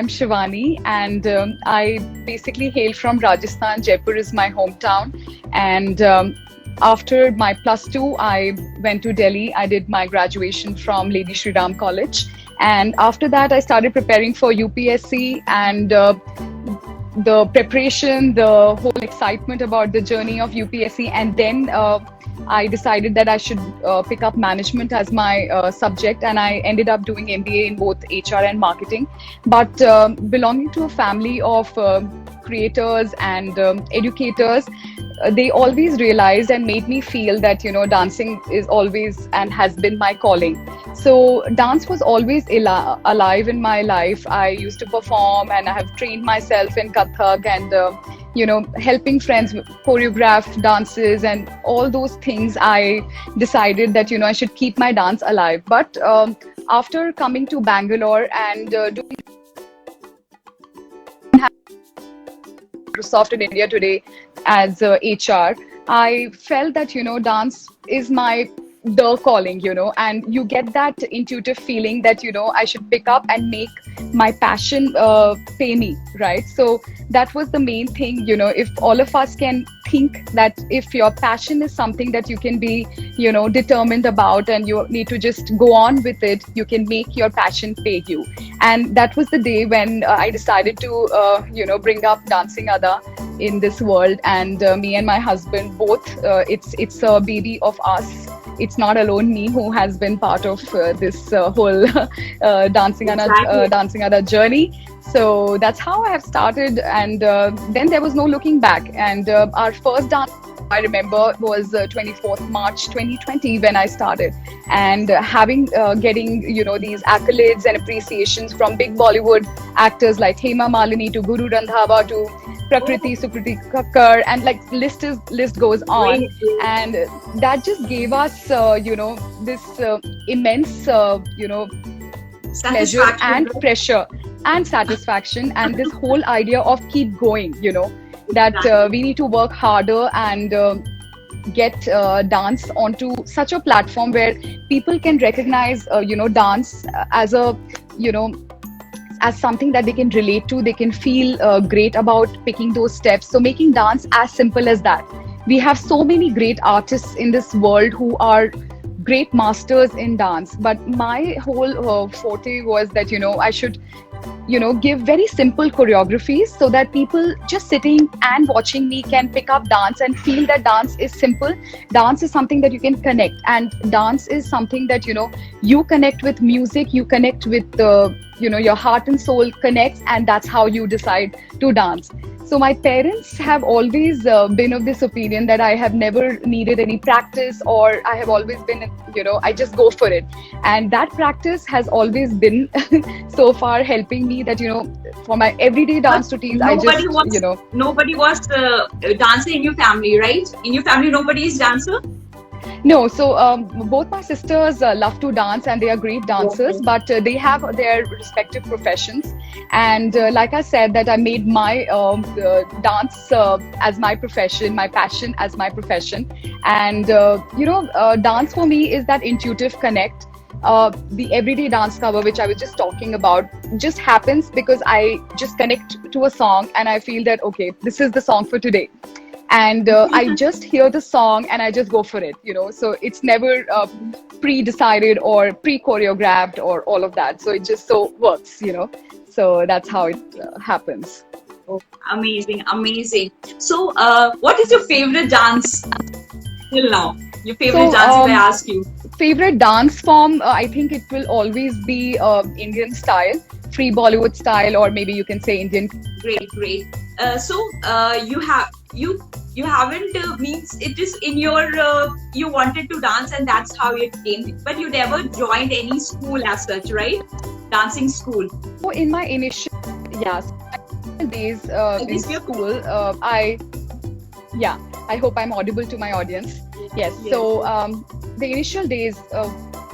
I'm Shivani, and I basically hail from Rajasthan. Jaipur is my hometown. And after my plus two, I went to Delhi. I did my graduation from Lady Shri Ram College. And after that, I started preparing for UPSC, and the preparation, the whole excitement about the journey of UPSC, and then I decided that I should pick up management as my subject, and I ended up doing MBA in both HR and marketing. But belonging to a family of creators and educators, they always realized and made me feel that dancing is always and has been my calling. So dance was always alive in my life. I used to perform, and I have trained myself in Kathak and helping friends choreograph dances and all those things. I decided that I should keep my dance alive. But after coming to Bangalore and doing Microsoft in India today as HR, I felt that dance is the calling, and you get that intuitive feeling that I should pick up and make my passion pay me, right? So that was the main thing. If all of us can think that if your passion is something that you can be determined about, and you need to just go on with it, you can make your passion pay you. And that was the day when I decided to bring up Dancing Adah in this world. And me and my husband both, it's a baby of us. It's not alone me who has been part of this whole Dancing Adah journey. So that's how I have started, and then there was no looking back. And our first dance, I remember, was 24th March 2020 when I started, and getting these accolades and appreciations from big Bollywood actors like Hema Malini to Guru Randhawa to Prakriti Sukriti Kakkar, and like list goes on. And that just gave us this immense pleasure and pressure and satisfaction, and this whole idea of keep going, that we need to work harder and get dance onto such a platform where people can recognize dance as a as something that they can relate to. They can feel great about picking those steps. So making dance as simple as that. We have so many great artists in this world who are great masters in dance, but my whole forte was that I should give very simple choreographies so that people just sitting and watching me can pick up dance and feel that dance is simple. Dance is something that you can connect, and dance is something that you connect with music, you connect with your heart and soul connects, and that's how you decide to dance. So my parents have always been of this opinion that I have never needed any practice, or I have always been, I just go for it. And that practice has always been so far helping me that, for my everyday dance routines, nobody was dancer in your family, right? In your family, nobody is dancer? No, so both my sisters love to dance, and they are great dancers, but they have their respective professions. And like I said, that I made my dance as my profession, my passion as my profession. And dance for me is that intuitive connect. The everyday dance cover, which I was just talking about, just happens because I just connect to a song and I feel that, okay, this is the song for today. And I just hear the song and I just go for it, so it's never pre-decided or pre-choreographed or all of that. So it just so works, so that's how it happens. Oh, amazing. So what is your favorite dance till now? Your favorite dance, if I ask you? Favorite dance form, I think it will always be Indian style, free Bollywood style, or maybe you can say Indian. Great. So you haven't means it is in your you wanted to dance and that's how it came, but you never joined any school as such, right? Dancing school. So in my initial days in school, I hope I'm audible to my audience. Yes. So the initial days,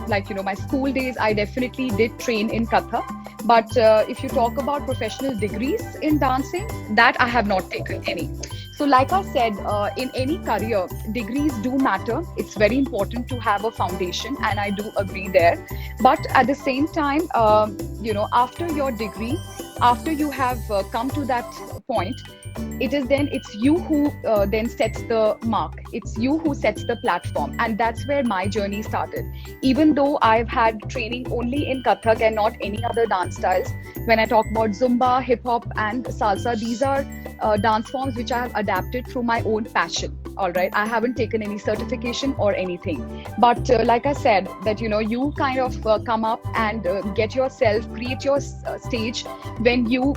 my school days, I definitely did train in Kathak. But if you talk about professional degrees in dancing, that I have not taken any. So like I said, in any career, degrees do matter. It's very important to have a foundation, and I do agree there. But at the same time, after your degree, after you have come to that point, it's you who then sets the mark. It's you who sets the platform, and that's where my journey started. Even though I've had training only in Kathak and not any other dance styles, when I talk about Zumba, hip hop, and salsa, these are dance forms which I have adapted through my own passion. All right, I haven't taken any certification or anything, but like I said, that you kind of come up and get yourself, create your stage when you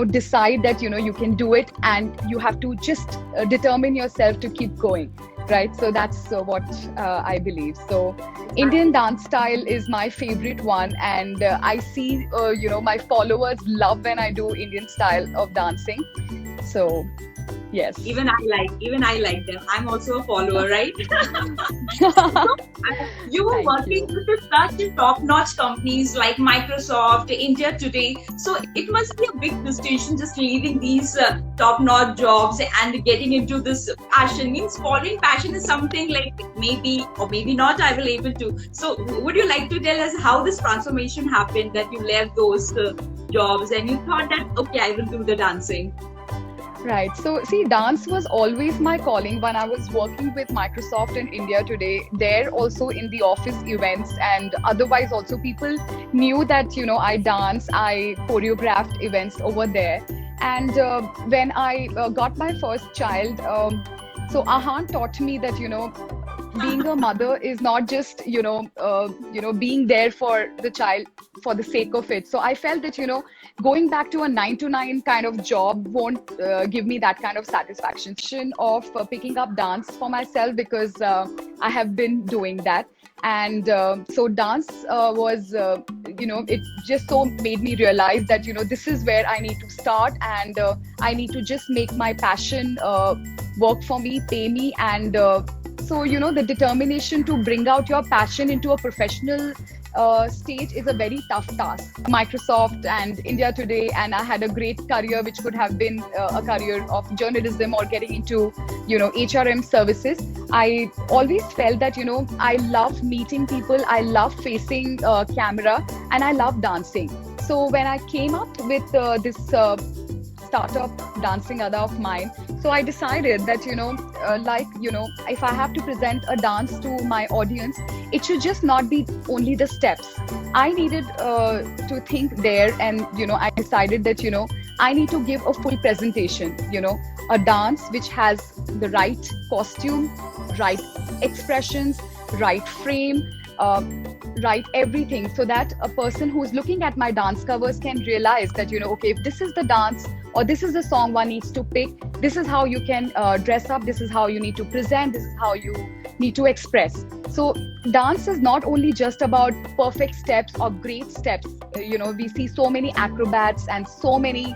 decide that you can do it, and you have to just determine yourself to keep going, right? So that's what I believe. So Indian dance style is my favorite one, and I see my followers love when I do Indian style of dancing. So yes. Even I like them. I'm also a follower, right? You were Thank working you. with such top-notch companies like Microsoft, India Today. So it must be a big decision just leaving these top-notch jobs and getting into this passion. Means following passion is something like maybe or maybe not I will able to. So would you like to tell us how this transformation happened, that you left those jobs and you thought that, okay, I will do the dancing? Right. So, see, dance was always my calling when I was working with Microsoft in India Today. There, also in the office events, and otherwise, also people knew that, I dance, I choreographed events over there. And when I got my first child, so Ahan taught me that, being a mother is not just being there for the child for the sake of it. So I felt that going back to a 9 to 9 kind of job won't give me that kind of satisfaction of picking up dance for myself, because I have been doing that. And so dance was it just so made me realize that this is where I need to start, and I need to just make my passion work for me, pay me. And so the determination to bring out your passion into a professional stage is a very tough task. Microsoft and India Today, and I had a great career which could have been a career of journalism or getting into HRM services. I always felt that I love meeting people, I love facing camera, and I love dancing. So when I came up with this startup Dancing Adah of mine, so I decided that if I have to present a dance to my audience, it should just not be only the steps. I needed to think there, and I decided that I need to give a full presentation, a dance which has the right costume, right expressions, right frame, right everything, so that a person who's looking at my dance covers can realize that okay, if this is the dance or this is the song one needs to pick, this is how you can dress up, this is how you need to present, this is how you need to express. So dance is not only just about perfect steps or great steps. We see so many acrobats and so many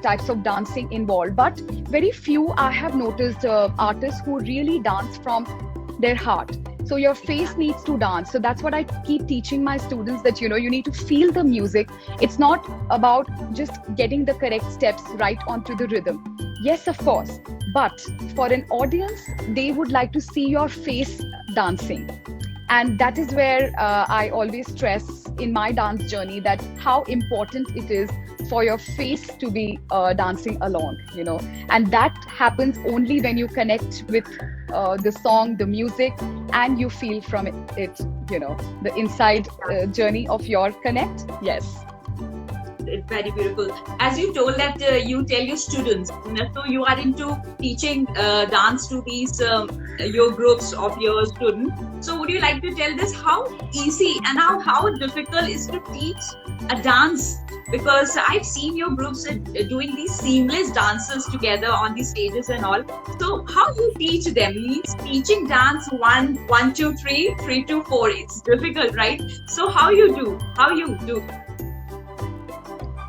types of dancing involved, but very few I have noticed artists who really dance from their heart. So your face needs to dance. So that's what I keep teaching my students, that you need to feel the music. It's not about just getting the correct steps right onto the rhythm. Yes, of course, but for an audience, they would like to see your face dancing. And that is where I always stress in my dance journey that how important it is for your face to be dancing along, and that happens only when you connect with the song, the music, and you feel from it, the inside journey of your connect. Yes. It's very beautiful. As you told that you tell your students, so you are into teaching dance to these your groups of your students. So would you like to tell this how easy and how difficult is to teach a dance? Because I've seen your groups doing these seamless dances together on the stages and all. So how you teach them? Means teaching dance 1, 2, 3, 3 to 4. It's difficult, right? So how you do?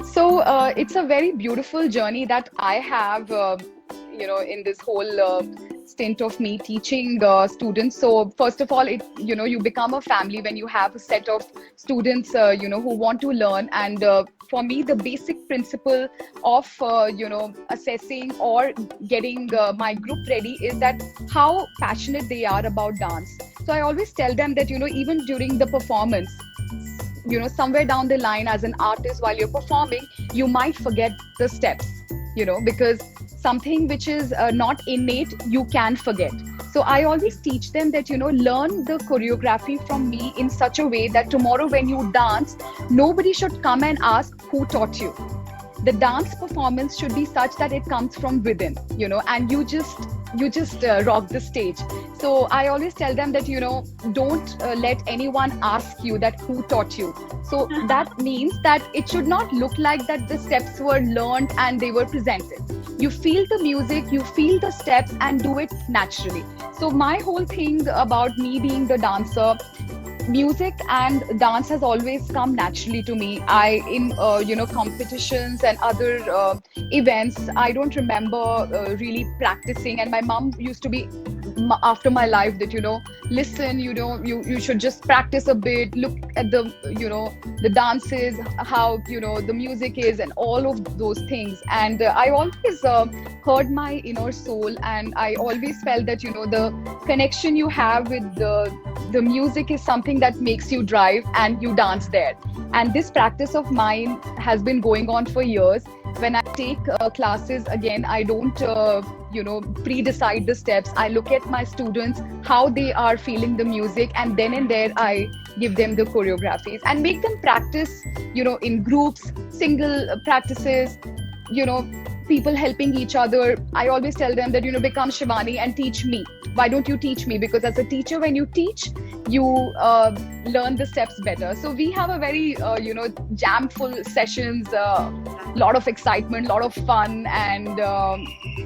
So it's a very beautiful journey that I have, in this whole stint of me teaching students. So first of all, you become a family when you have a set of students, who want to learn. And for me, the basic principle of, assessing or getting my group ready is that how passionate they are about dance. So I always tell them that, even during the performance, somewhere down the line as an artist, while you're performing, you might forget the steps, because something which is not innate, you can forget. So I always teach them that, learn the choreography from me in such a way that tomorrow when you dance, nobody should come and ask who taught you. The dance performance should be such that it comes from within, and you just rock the stage. So I always tell them that, don't let anyone ask you that who taught you. So that means that it should not look like that the steps were learned and they were presented. You feel the music, you feel the steps, and do it naturally. So my whole thing about me being the dancer, music and dance has always come naturally to me. I in competitions and other events, I don't remember really practicing, and my mom used to be after my life that, listen, you should just practice a bit, look at the the dances, how the music is, and all of those things. And I always heard my inner soul, and I always felt that, the connection you have with the music is something that makes you drive and you dance there. And this practice of mine has been going on for years. When I take classes, again, I don't pre-decide the steps. I look at my students, how they are feeling the music, and then and there I give them the choreographies and make them practice, in groups, single practices, people helping each other. I always tell them that, become Shivani and teach me. Why don't you teach me? Because as a teacher, when you teach, you learn the steps better. So we have a very, jam-full sessions, lot of excitement, lot of fun, and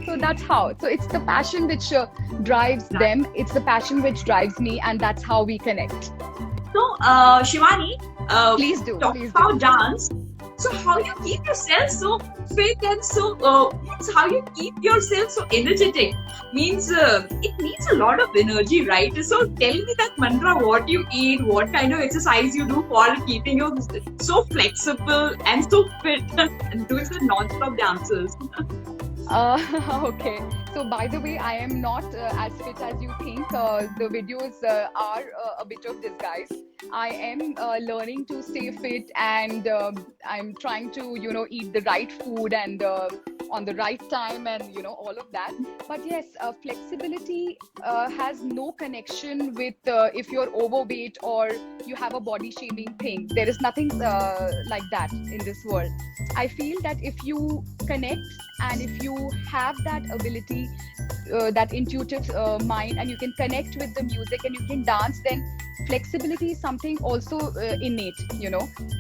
so that's how. So it's the passion which drives them. It's the passion which drives me, and that's how we connect. So, Shivani, Please do. talk Please about do. dance. So, how you keep yourself so fit and so means how you keep yourself so energetic means it needs a lot of energy, right? So, tell me that mantra: what you eat, what kind of exercise you do for keeping you so flexible and so fit and doing the non-stop dances. Okay. So, by the way, I am not as fit as you think. The videos are a bit of disguise. I am learning to stay fit, and I'm trying to, eat the right food and on the right time, and all of that. But yes, flexibility has no connection with if you're overweight or you have a body shaming thing. There is nothing like that in this world. I feel that if you connect and if you have that ability, that intuitive mind, and you can connect with the music and you can dance, then flexibility is something also innate,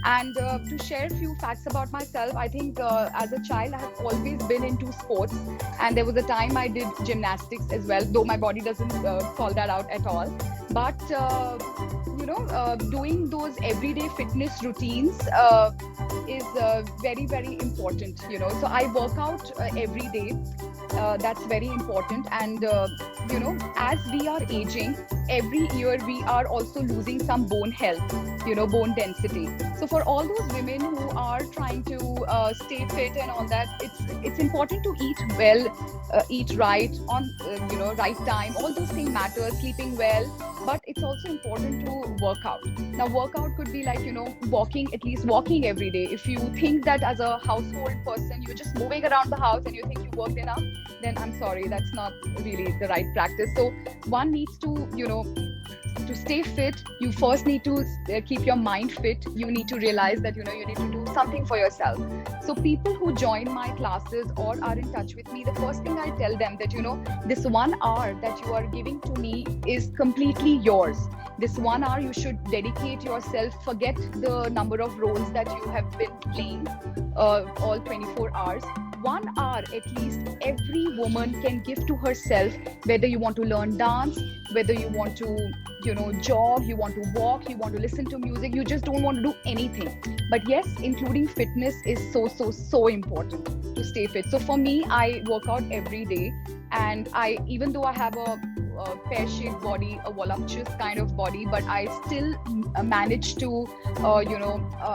And to share a few facts about myself, I think as a child, I have always been into sports, and there was a time I did gymnastics as well, though my body doesn't call that out at all. But doing those everyday fitness routines is very, very important, So I work out every day. That's very important. And, as we are aging, every year we are also losing some bone health, bone density. So for all those women who are trying to stay fit and all that, it's important to eat well, eat right, on, right time. All those things matter, sleeping well. But it's also important to work out. Now, workout could be like, walking, at least walking every day. If you think that as a household person, you're just moving around the house and you think you worked enough, then I'm sorry, that's not really the right practice. So one needs to, to stay fit, you first need to keep your mind fit. You need to realize that, you need to do something for yourself. So people who join my classes or are in touch with me, the first thing I tell them that, this 1 hour that you are giving to me is completely yours. This 1 hour you should dedicate yourself. Forget the number of roles that you have been playing all 24 hours. 1 hour at least every woman can give to herself, whether you want to learn dance, whether you want to jog, you want to walk, you want to listen to music, you just don't want to do anything. But yes, including fitness is so important to stay fit. So for me, I work out every day, and even though I have a pear-shaped body, a voluptuous kind of body, but I still manage to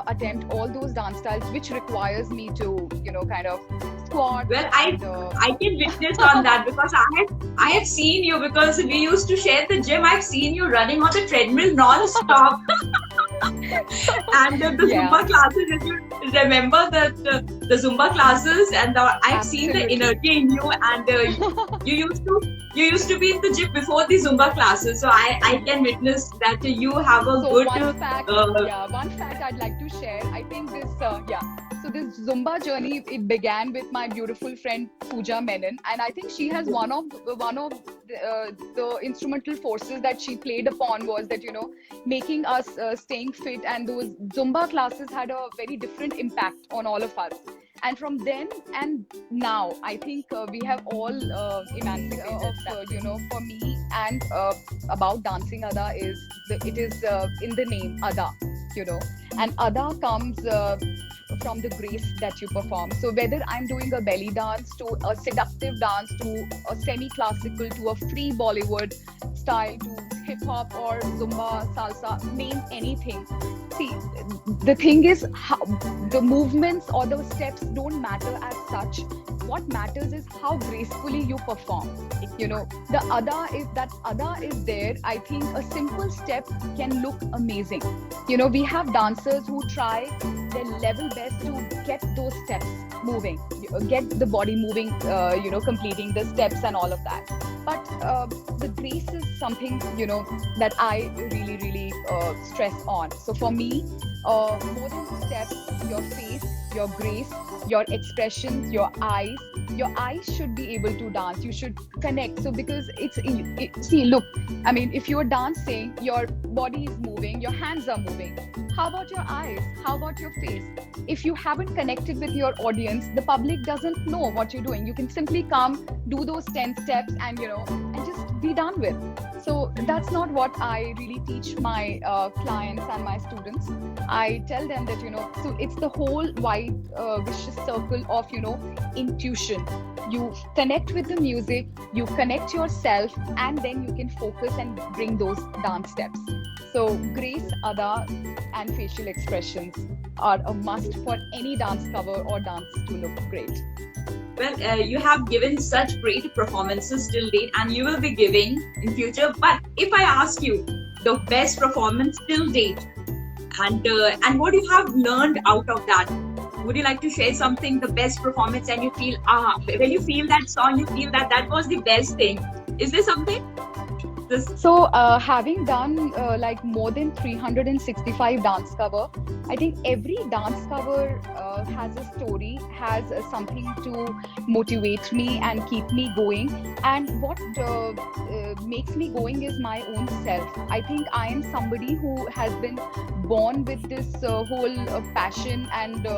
attempt all those dance styles which requires me to kind of squat. Well, I can witness on that because I have seen you, because we used to share the gym. I've seen you running on the treadmill non-stop. So, And the yeah, Zumba classes, if you remember that the Zumba classes, and I've seen the absolutely. energy in you, and you used to you used to be in the gym before the Zumba classes, so I can witness that you have a So good one fact I'd like to share. I think so this Zumba journey, it began with my beautiful friend Pooja Menon, and I think she has one of the instrumental forces that she played upon was that making us staying fit, and those Zumba classes had a very different impact on all of us. And from then and now, I think we have all emancipated that. For me, and about Dancing Adah it is in the name Adah, you know, and Adah comes from the grace that you perform. So whether I'm doing a belly dance to a seductive dance to a semi-classical to a free Bollywood style to hip hop or Zumba, salsa, name anything. See, the thing is, how, the movements or the steps don't matter as such. What matters is how gracefully you perform. The Ada, if that Ada is there, I think a simple step can look amazing. We have dancers who try their level best to get those steps moving, get the body moving, completing the steps and all of that. But the grace is something, that I really, really stress on. So for me, more than the steps, your face, your grace, your expressions, your eyes should be able to dance. You should connect. So because see, look, I mean, if you're dancing, your body is moving, your hands are moving. How about your eyes? How about your face? If you haven't connected with your audience, the public doesn't know what you're doing. You can simply come, do those 10 steps, and and just be done with. So that's not what I really teach my clients and my students. I tell them that so it's the whole wide vicious circle of intuition. You connect with the music, you connect yourself, and then you can focus and bring those dance steps. So grace, Ada, and facial expressions are a must for any dance cover or dance to look great. Well, you have given such great performances till date, and you will be giving in future. But if I ask you the best performance till date, and what you have learned out of that, would you like to share something? The best performance, and you feel when you feel that song, you feel that that was the best thing. Is there something? This So, having done like more than 365 dance cover, I think every dance cover has a story, has something to motivate me and keep me going. And what makes me going is my own self. I think I am somebody who has been born with this whole passion and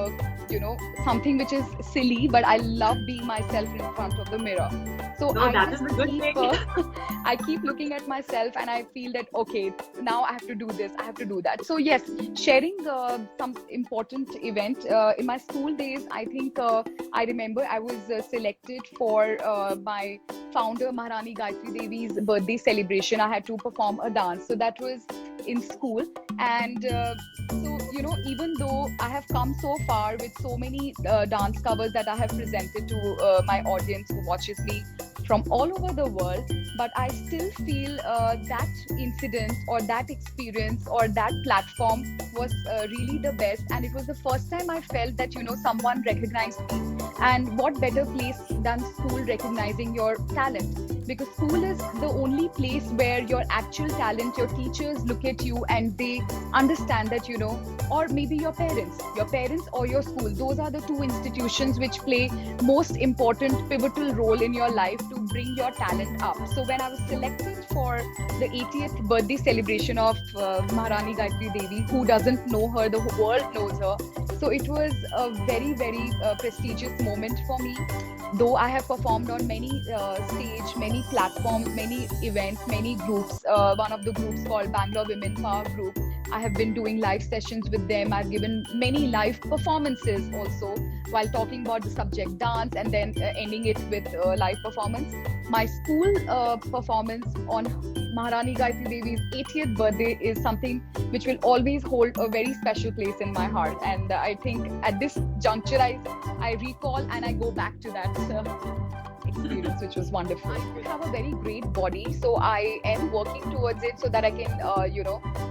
something which is silly, but I love being myself in front of the mirror. So no, I that is just a good keep thing. I keep looking at myself and I feel that, okay, now I have to do this, I have to do that. So yes, sharing some important event in my school days, I think I remember I was selected for my founder Maharani Gayatri Devi's birthday celebration. I had to perform a dance. So that was in school. And so, even though I have come so far with so many dance covers that I have presented to my audience who watches me from all over the world, but I still feel that incident or that experience or that platform was really the best. And it was the first time I felt that, someone recognized me. And what better place than school recognizing your talent? Because school is the only place where your actual talent, your teachers look at you and they understand that, or maybe your parents or your school. Those are the two institutions which play most important pivotal role in your life to bring your talent up. So when I was selected for the 80th birthday celebration of Maharani Gayatri Devi, who doesn't know her, the world knows her. So it was a very, very prestigious moment for me. Though I have performed on many stage, many platforms, many events, many groups. One of the groups called Bangalore Women Power Group. I have been doing live sessions with them. I've given many live performances also while talking about the subject dance and then ending it with live performance. My school performance on Maharani Gayatri Devi's 80th birthday is something which will always hold a very special place in my heart. And I think at this juncture, I recall and I go back to that. experience, which was wonderful. I have a very great body, so I am working towards it so that I can,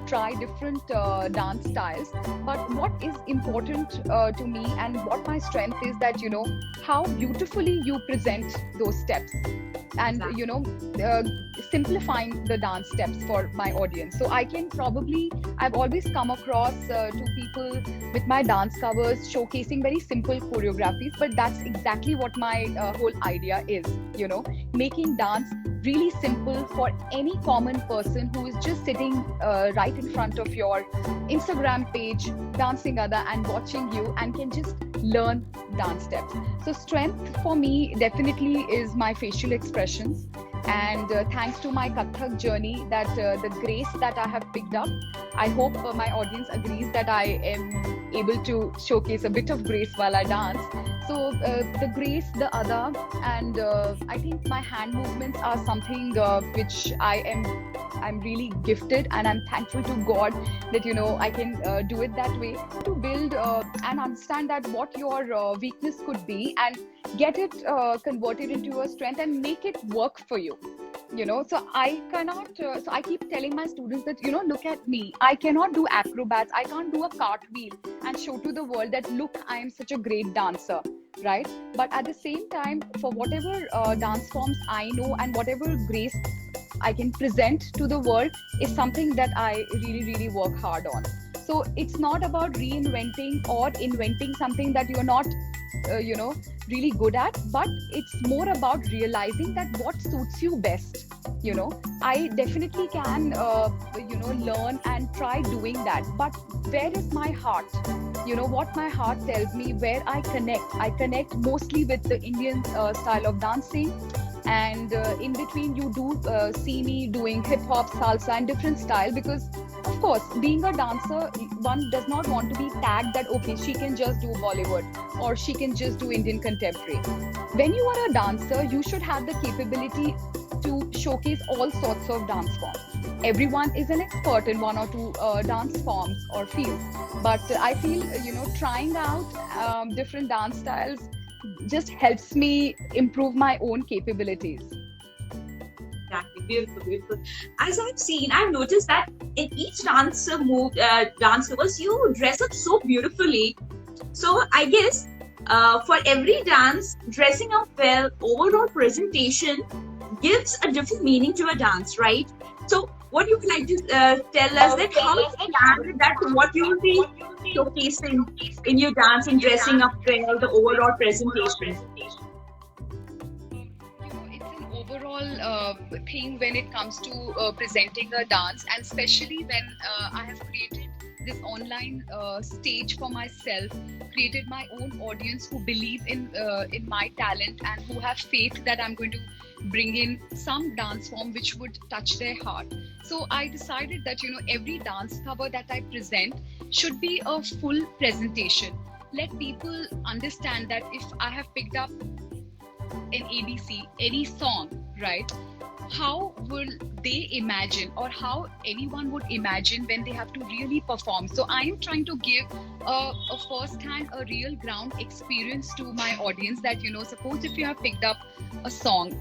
try different dance styles. But what is important to me and what my strength is that, how beautifully you present those steps and, uh, simplifying the dance steps for my audience. So I've always come across to people with my dance covers showcasing very simple choreographies, but that's exactly what my whole idea is, making dance really simple for any common person who is just sitting right in front of your Instagram page, Dancing Adah, and watching you and can just learn dance steps. So, strength for me definitely is my facial expressions. And thanks to my Kathak journey, that the grace that I have picked up, I hope my audience agrees that I am able to showcase a bit of grace while I dance. So the grace, the Adah, and I think my hand movements are something which I'm really gifted, and I'm thankful to God that I can do it that way. To build and understand that what your weakness could be, and get it converted into a strength and make it work for you. So I cannot, so I keep telling my students that, look at me. I cannot do acrobats. I can't do a cartwheel and show to the world that, look, I am such a great dancer, right? But at the same time, for whatever dance forms I know and whatever grace I can present to the world is something that I really, really work hard on. So it's not about reinventing or inventing something that you're not, really good at, but it's more about realizing that what suits you best. I definitely can, learn and try doing that. But where is my heart? What my heart tells me, where I connect mostly with the Indian style of dancing. And in between, you do see me doing hip hop, salsa, and different style, because of course, being a dancer, one does not want to be tagged that, okay, she can just do Bollywood or she can just do Indian contemporary. When you are a dancer, you should have the capability to showcase all sorts of dance forms. Everyone is an expert in one or two dance forms or fields, but I feel, trying out different dance styles just helps me improve my own capabilities. Exactly. Beautiful, beautiful. As I've noticed that in each dance covers, you dress up so beautifully. So I guess for every dance, dressing up well, overall presentation gives a different meaning to a dance, right? So what you would like to tell us that how is planned that what you will be showcasing in your dance and dressing up well, the overall presentation? It's an overall thing when it comes to presenting a dance, and especially when I have created this online stage for myself, created my own audience who believe in my talent and who have faith that I'm going to bring in some dance form which would touch their heart. So I decided that every dance cover that I present should be a full presentation. Let people understand that if I have picked up an ABC, any song, right? How will they imagine, or how anyone would imagine when they have to really perform? So I am trying to give a first-hand, a real ground experience to my audience that, suppose if you have picked up a song,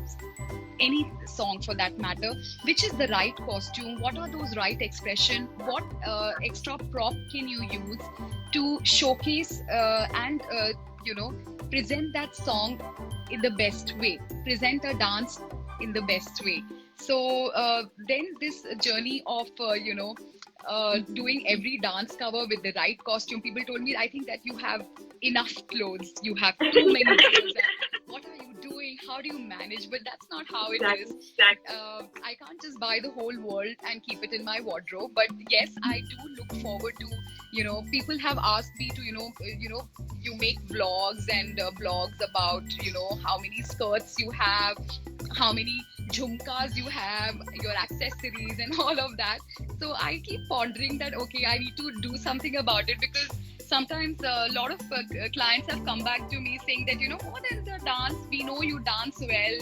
any song for that matter, which is the right costume, what are those right expression, what extra prop can you use to showcase and present that song in the best way, present a dance in the best way. So then this journey of doing every dance cover with the right costume, people told me, I think that you have enough clothes, you have too many clothes. What are you doing? How do you manage? But that's not how it is. I can't just buy the whole world and keep it in my wardrobe. But yes, I do look forward to, people have asked me to, you make vlogs and blogs about, how many skirts you have, how many jhumkas you have, your accessories and all of that. So I keep pondering that, okay, I need to do something about it, because sometimes a lot of clients have come back to me saying that, more than the dance, we know you dance well,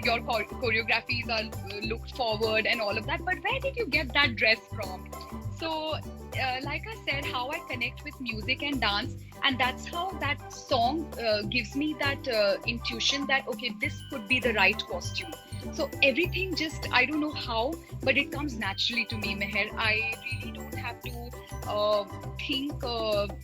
your choreographies are looked forward and all of that, but where did you get that dress from? So like I said, how I connect with music and dance, And that's how that song gives me that intuition that okay, this could be the right costume. So everything just, I don't know how, but it comes naturally to me, Meher. I really don't have to think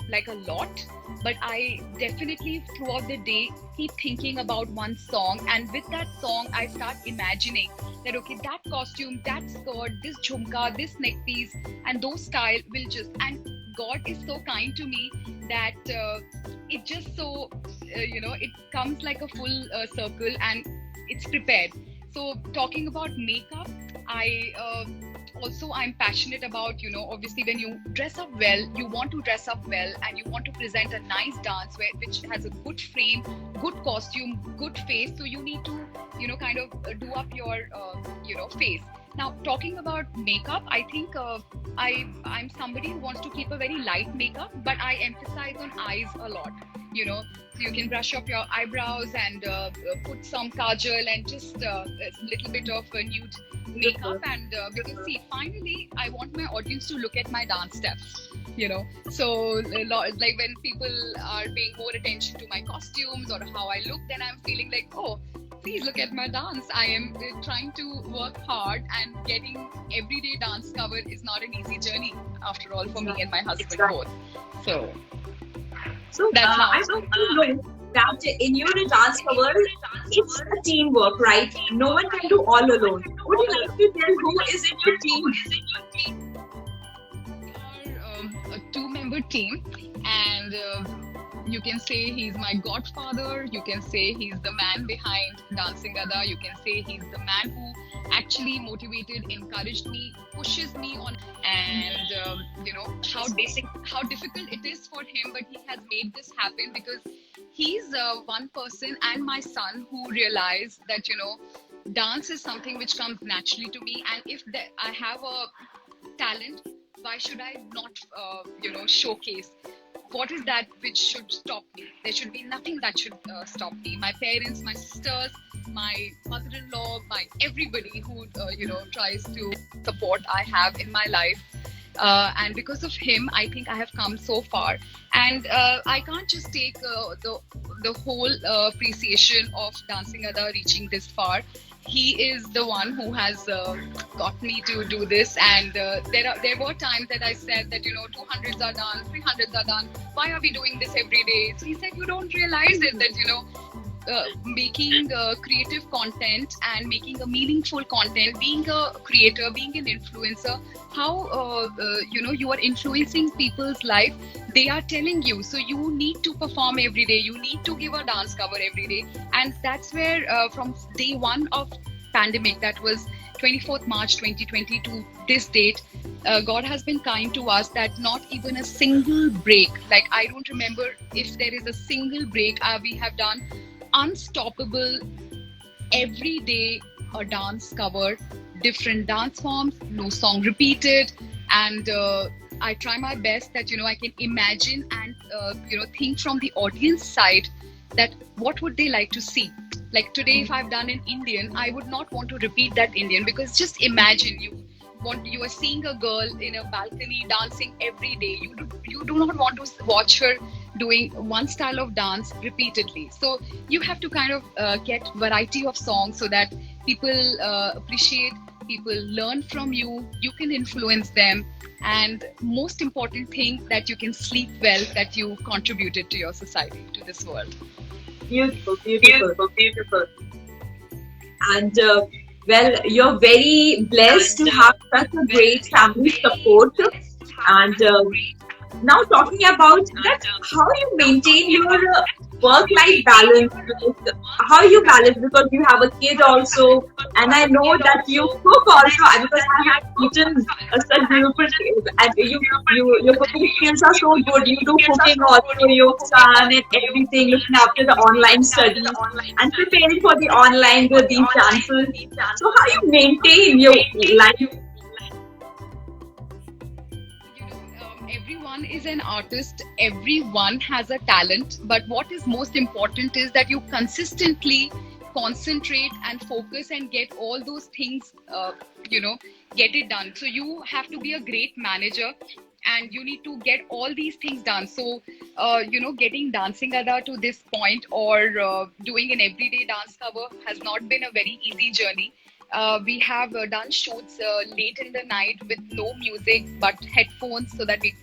like a lot, but I definitely throughout the day keep thinking about one song, and with that song I start imagining that okay, that costume, that skirt, this jhumka, this neck piece, and those style will just, and God is so kind to me that it just so it comes like a full circle and it's prepared. So talking about makeup, I also I'm passionate about, obviously when you dress up well, you want to dress up well and you want to present a nice dance which has a good frame, good costume, good face. So you need to kind of do up your face. Now talking about makeup, I think I'm somebody who wants to keep a very light makeup, but I emphasize on eyes a lot. So you can brush up your eyebrows and put some kajal and just a little bit of nude makeup. And because see, finally, I want my audience to look at my dance steps. So like when people are paying more attention to my costumes or how I look, then I'm feeling like, oh, please look at my dance. I am trying to work hard, and getting everyday dance cover is not an easy journey after all for me and my husband both. So So that's how. I want to know that in your dance cover, it's a teamwork, right? No one can do all alone. Would you like to tell who is in your team? We are a two-member team, and you can say he's my godfather. You can say he's the man behind Dancing Adah. You can say he's the man who actually motivated, encouraged me, pushes me on, and how difficult it is for him, but he has made this happen because he's one person and my son who realized that dance is something which comes naturally to me, and if I have a talent, why should I not showcase? What is that which should stop me? There should be nothing that should stop me. My parents, my sisters, my mother-in-law, my everybody who tries to support I have in my life, and because of him, I think I have come so far. And I can't just take the whole appreciation of Dancing Adah reaching this far. He is the one who has got me to do this, and there were times that I said that 200s are done, 300s are done. Why are we doing this every day? So he said, you don't realize it that making creative content and making a meaningful content, being a creator, being an influencer, how you are influencing people's life. They are telling you, so you need to perform every day, you need to give a dance cover every day. And that's where from day one of pandemic, that was 24th March 2020 to this date, God has been kind to us that not even a single break, like I don't remember if there is a single break. We have done unstoppable every day a dance cover, different dance forms, no song repeated. And I try my best that I can imagine and think from the audience side that what would they like to see. Like today, if I've done an Indian, I would not want to repeat that Indian, because just imagine you are seeing a girl in a balcony dancing every day. You do not want to watch her doing one style of dance repeatedly. So you have to kind of get variety of songs so that people appreciate, people learn from you, you can influence them, and most important thing, that you can sleep well, that you contributed to your society, to this world. Beautiful, beautiful, beautiful. And well, you're very blessed to have such a great family support. And now talking about that, how you maintain your work-life balance, like, how you balance, because you have a kid also, and I know that you cook also, because I have eaten such beautiful things, and your cooking skills are so good. You do cooking also, your son and everything, looking after the online studies and preparing for the online these dances. So how you maintain your life? Everyone is an artist, everyone has a talent, but what is most important is that you consistently concentrate and focus and get all those things, get it done. So you have to be a great manager, and you need to get all these things done. So getting Dancing Adah to this point, or doing an everyday dance cover, has not been a very easy journey. We have done shoots late in the night with no music but headphones, so that we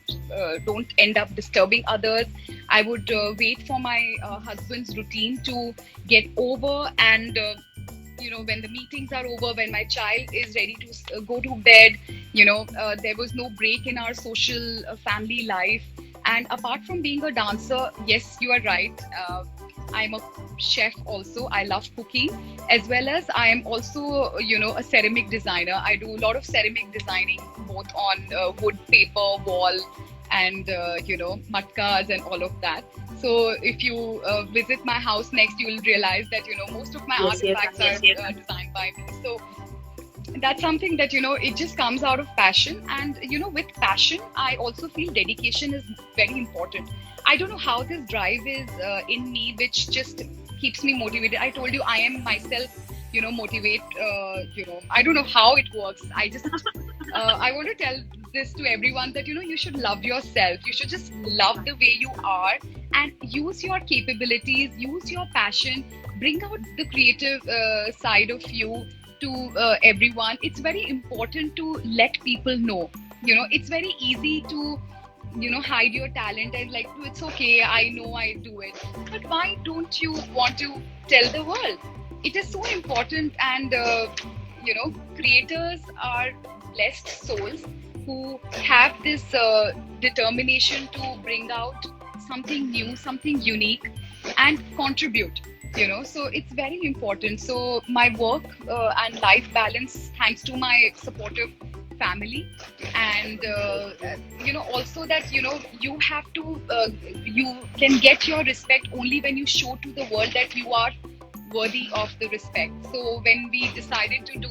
don't end up disturbing others. I would wait for my husband's routine to get over, and when the meetings are over, when my child is ready to go to bed, there was no break in our social family life. And apart from being a dancer, yes, you are right. I'm a chef also. I love cooking, as well as I am also, a ceramic designer. I do a lot of ceramic designing, both on wood, paper, wall, and, matkas and all of that. So if you visit my house next, you will realize that, most of my Yes, yes, artifacts yes, are yes. designed by me. So that's something that, it just comes out of passion. And, with passion, I also feel dedication is very important. I don't know how this drive is in me, which just keeps me motivated. I told you I am myself, motivate, I don't know how it works. I want to tell this to everyone that, you should love yourself. You should just love the way you are, and use your capabilities, use your passion, bring out the creative side of you to everyone. It's very important to let people know. It's very easy to, hide your talent and like, "Oh, it's okay, I know I do it." But why don't you want to tell the world? It is so important. And, creators are blessed souls who have this determination to bring out something new, something unique, and contribute. So it's very important. So my work and life balance, thanks to my supportive family, and also that, you have to you can get your respect only when you show to the world that you are worthy of the respect. So when we decided to do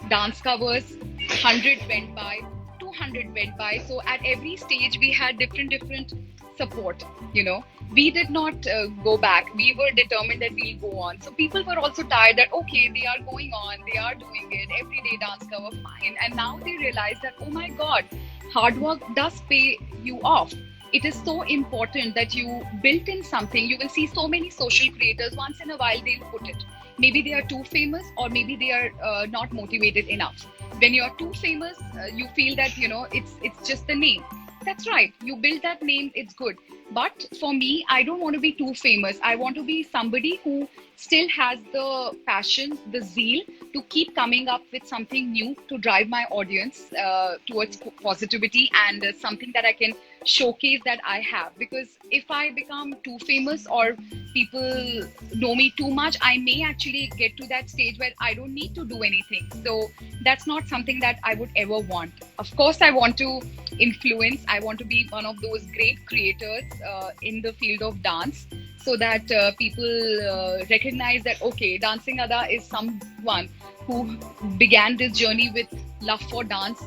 dance covers, 100 went by, 200 went by. So at every stage we had different support. We did not go back. We were determined that we'll go on. So people were also tired that, okay, they are going on, they are doing it, everyday dance cover, fine. And now they realize that, oh my god, hard work does pay you off. It is so important that you built in something. You will see so many social creators, once in a while they'll put it. Maybe they are too famous, or maybe they are not motivated enough. When you are too famous, you feel that, it's just the name. That's right. You build that name, it's good. But for me, I don't want to be too famous. I want to be somebody who still has the passion, the zeal to keep coming up with something new to drive my audience towards positivity, and something that I can showcase that I have. Because if I become too famous, or people know me too much, I may actually get to that stage where I don't need to do anything. So that's not something that I would ever want. Of course, I want to influence. I want to be one of those great creators in the field of dance, so that people recognize that, okay, Dancing Adah is someone who began this journey with love for dance,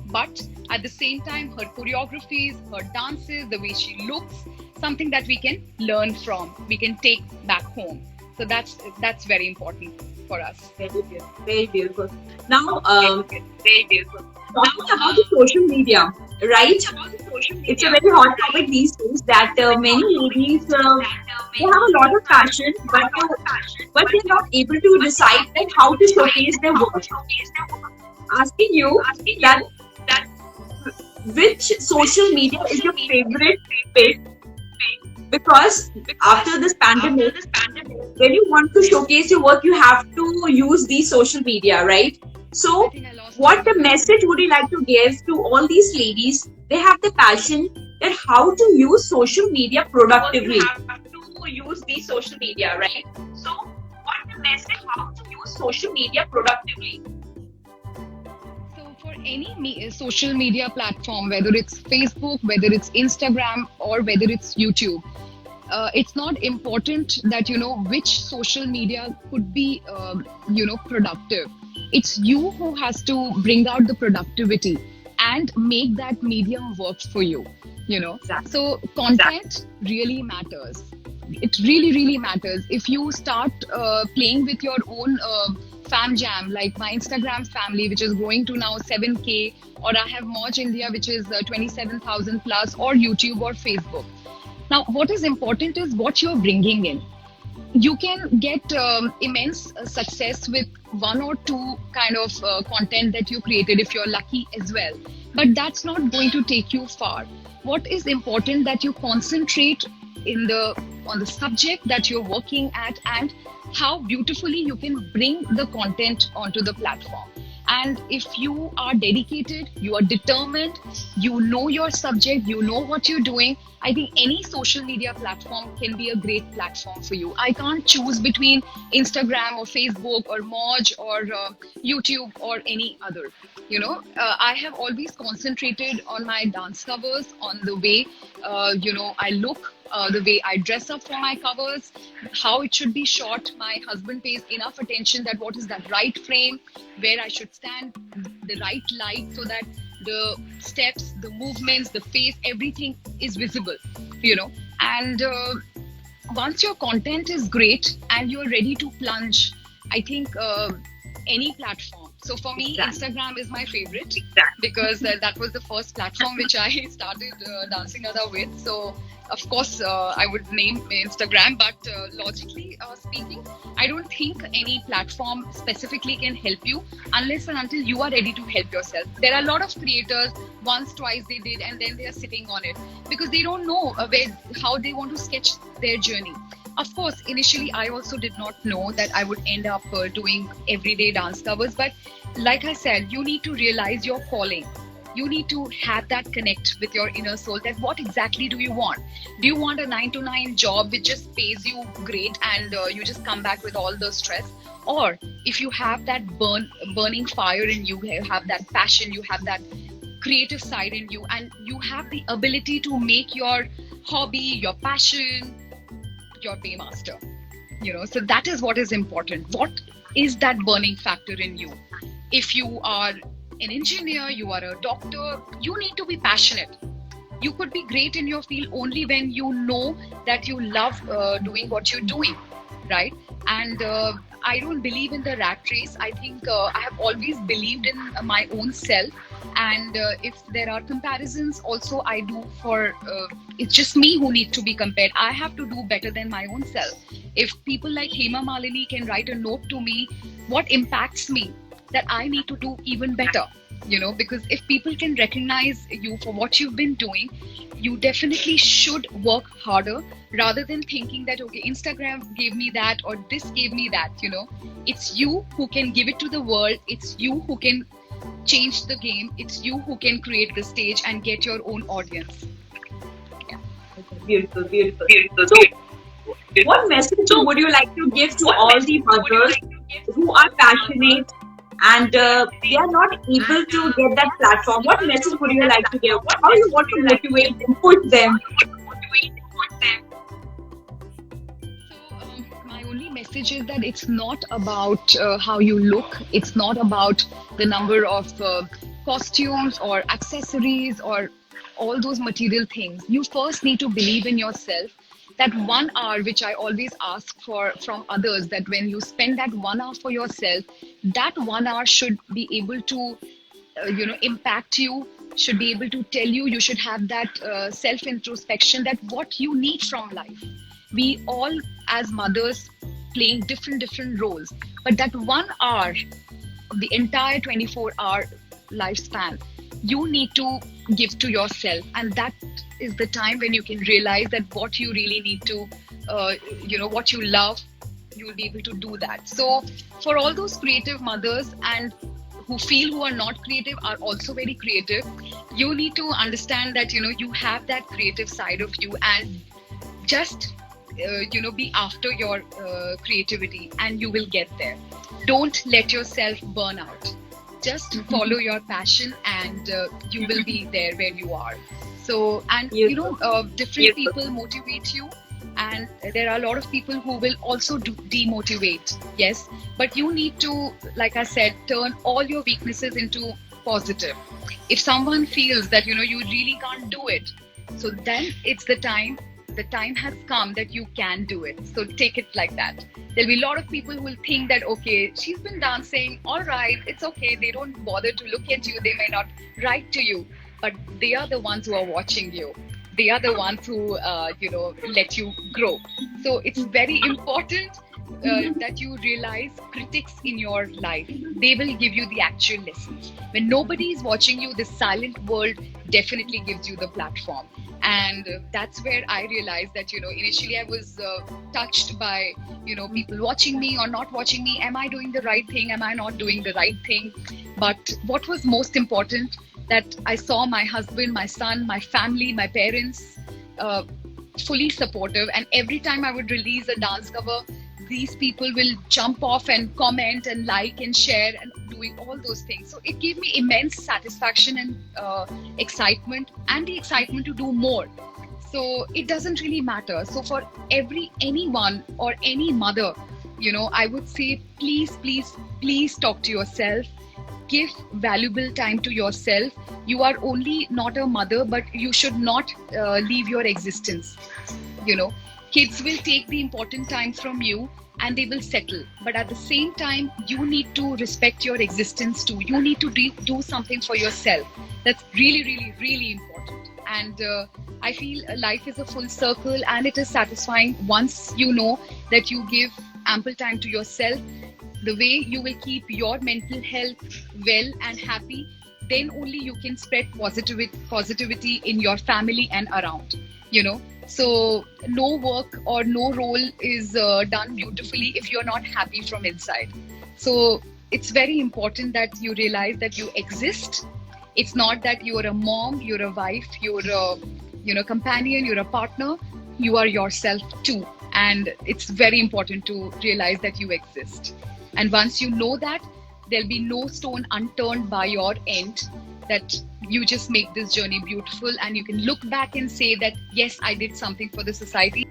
but at the same time, her choreographies, her dances, the way she looks, something that we can learn from, we can take back home. So that's very important for us. Very beautiful. Very beautiful. Now, Very beautiful. talking about the social media, right? It's a very hot topic these days that many ladies they have a lot of passion, but they're not able to decide like how to showcase their work. Asking you that which social media is your favorite pick? Because after this pandemic, when you want to showcase your work, you have to use the social media, right? So, what the message would you like to give to all these ladies? They have the passion that how to use social media productively. You have to use the social media, right? So, what the message? How to use social media productively? So for any social media platform, whether it's Facebook, whether it's Instagram, or whether it's YouTube, it's not important that, which social media could be productive. It's you who has to bring out the productivity and make that medium work for you. Exactly. So content really matters. it really, really matters. If you start playing with your own fam jam, like my Instagram family, which is growing to now 7K, or I have Moj India, which is 27,000 plus, or YouTube or Facebook. Now, what is important is what you're bringing in. You can get immense success with one or two kind of content that you created if you're lucky as well, but that's not going to take you far. What is important that you concentrate in the on the subject that you're working at, and how beautifully you can bring the content onto the platform. And if you are dedicated, you are determined, you know your subject, you know what you're doing, I think any social media platform can be a great platform for you. I can't choose between Instagram or Facebook or Moj or YouTube or any other. I have always concentrated on my dance covers, on the way, I look, the way I dress up for my covers, how it should be shot. My husband pays enough attention that what is that right frame, where I should stand, the right light, so that the steps, the movements, the face, everything is visible, And once your content is great and you're ready to plunge, I think any platform. So for me, Instagram is my favorite because that was the first platform which I started Dancing Adah with. So of course, I would name Instagram, but logically speaking, I don't think any platform specifically can help you unless and until you are ready to help yourself. There are a lot of creators, once, twice they did, and then they are sitting on it because they don't know how they want to sketch their journey. Of course, initially, I also did not know that I would end up doing everyday dance covers. But like I said, you need to realize your calling. You need to have that connect with your inner soul, that what exactly do you want? Do you want a 9 to 9 job which just pays you great and you just come back with all the stress? Or if you have that burning fire in you, you have that passion, you have that creative side in you, and you have the ability to make your hobby, your passion, your paymaster, so that is what is important. What is that burning factor in you? If you are an engineer, you are a doctor, you need to be passionate. You could be great in your field only when you know that you love doing what you're doing, right? And I don't believe in the rat race. I think I have always believed in my own self. And if there are comparisons, also I do for, it's just me who needs to be compared. I have to do better than my own self. If people like Hema Malini can write a note to me, what impacts me, that I need to do even better, because if people can recognize you for what you've been doing, you definitely should work harder rather than thinking that, okay, Instagram gave me that or this gave me that, It's you who can give it to the world. It's you who can change the game. It's you who can create the stage and get your own audience. Yeah. Beautiful, beautiful. So, what message would you like to give to all the mothers who are passionate and they are not able to get that platform? What message would you like to give? How you want to motivate them, push them? My only message is that it's not about how you look. It's not about the number of costumes or accessories or all those material things. You first need to believe in yourself. That 1 hour, which I always ask for from others, that when you spend that 1 hour for yourself, that 1 hour should be able to, impact you, should be able to tell you, you should have that self-introspection, that what you need from life. We all, as mothers, playing different roles, but that 1 hour of the entire 24-hour lifespan, you need to give to yourself. And that is the time when you can realize that what you really need to, what you love, you'll be able to do that. So for all those creative mothers and who are not creative are also very creative, you need to understand that, you have that creative side of you, and just, be after your creativity and you will get there. Don't let yourself burn out. Just follow your passion and you will be there where you are. So, and different people motivate you, and there are a lot of people who will also demotivate. Yes, but you need to, like I said, turn all your weaknesses into positive. If someone feels that, you really can't do it, so then it's the time the time has come that you can do it. So take it like that. There'll be a lot of people who will think that, okay, she's been dancing, all right, it's okay. They don't bother to look at you. They may not write to you, but they are the ones who are watching you. They are the ones who, let you grow. So it's very important that you realize critics in your life, they will give you the actual lessons. When nobody is watching you, the silent world definitely gives you the platform. And that's where I realized that, initially I was touched by, people watching me or not watching me. Am I doing the right thing? Am I not doing the right thing? But what was most important, that I saw my husband, my son, my family, my parents fully supportive. And every time I would release a dance cover, these people will jump off and comment and like and share and doing all those things. So it gave me immense satisfaction and excitement, and the excitement to do more. So it doesn't really matter. So for anyone or any mother, I would say, please talk to yourself. Give valuable time to yourself. You are only not a mother, but you should not leave your existence. Kids will take the important time from you and they will settle. But at the same time, you need to respect your existence too. You need to do something for yourself. That's really, really, really important. And I feel life is a full circle, and it is satisfying once you know that you give ample time to yourself. The way you will keep your mental health well and happy, then only you can spread positivity in your family and around. So no work or no role is done beautifully if you're not happy from inside. So it's very important that you realize that you exist. It's not that you're a mom, you're a wife, you're a companion, you're a partner. You are yourself too. And it's very important to realize that you exist. And once you know that, there'll be no stone unturned by your end, that you just make this journey beautiful, and you can look back and say that, yes, I did something for the society.